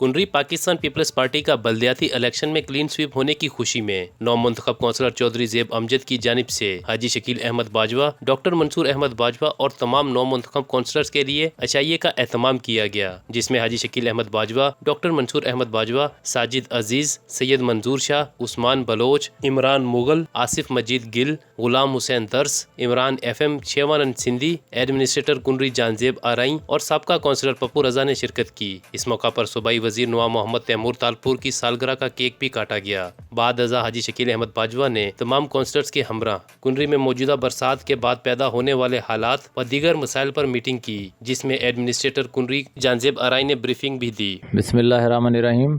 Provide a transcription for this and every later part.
Kunri Pakistan Peoples party کا بلدیاتی election میں کلین سویپ ہونے کی خوشی میں نو منتخب کونسلر چودھری زیب امجد کی جانب سے حاجی شکیل احمد باجوہ، ڈاکٹر منصور احمد باجوہ اور تمام نو منتخب کونسلرز کے لیے عشائیے کا اہتمام کیا گیا، جس میں Haji Shakeel Ahmad Bajwa, doctor Mansoor Ahmad Bajwa, Sajid Aziz, Syed Manzoor Shah, Usman Baloch, Imran Mughal, Asif Majeed Gill, Ghulam Hussain Dars, Imran F M, Shivanand Sindhi, administrator Kunri Jan Zeb Arain اور سابقہ کونسلر پپو رضا نے شرکت کی۔ اس موقع پر صوبائی وزیر نواں محمد تیمور تالپور کی سالگرہ کا کیک بھی کاٹا گیا۔ بعد ازاں حاجی شکیل احمد باجوہ نے تمام کونسلرز کے ہمراہ کنری میں موجودہ برسات کے بعد پیدا ہونے والے حالات و دیگر مسائل پر میٹنگ کی، جس میں ایڈمنسٹریٹر کنری جان زیب آرائیں نے بریفنگ بھی دی۔ بسم اللہ الرحمن الرحیم۔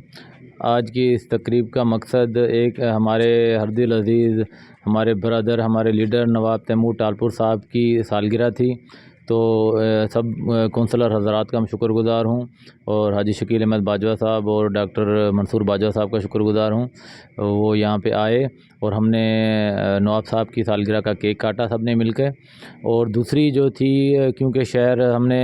آج کی اس تقریب کا مقصد ایک ہمارے ہردل عزیز، ہمارے برادر، ہمارے لیڈر نواب تیمور تالپور صاحب کی سالگرہ تھی، تو سب کونسلر حضرات کا میں شکر گزار ہوں، اور حاجی شکیل احمد باجوہ صاحب اور ڈاکٹر منصور باجوہ صاحب کا شکر گزار ہوں۔ وہ یہاں پہ آئے اور ہم نے نواب صاحب کی سالگرہ کا کیک کاٹا سب نے مل کے۔ اور دوسری جو تھی، کیونکہ شہر ہم نے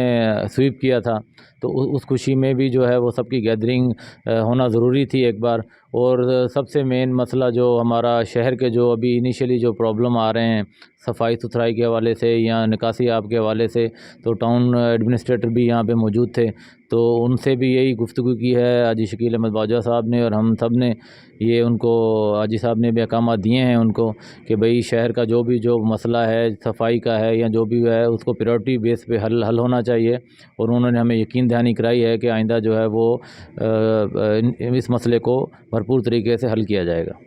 سویپ کیا تھا تو اس خوشی میں بھی جو ہے وہ سب کی گیدرنگ ہونا ضروری تھی ایک بار۔ اور سب سے مین مسئلہ جو ہمارا شہر کے جو ابھی انیشلی جو پرابلم آ رہے ہیں صفائی ستھرائی کے حوالے سے یا نکاسی آب کے حوالے سے، تو ٹاؤن ایڈمنسٹریٹر بھی یہاں پہ موجود تھے، تو ان سے بھی یہی گفتگو کی ہے حاجی شکیل احمد باجوہ صاحب نے، اور ہم سب نے یہ ان کو حاجی صاحب نے بھی احکامات دیے ہیں ان کو کہ بھئی شہر کا جو مسئلہ ہے صفائی کا ہے یا جو بھی ہے اس کو پریورٹی بیس پہ حل ہونا چاہیے، اور انہوں نے ہمیں یقین دہانی کرائی ہے کہ آئندہ جو ہے وہ اس مسئلے کو بھرپور طریقے سے حل کیا جائے گا۔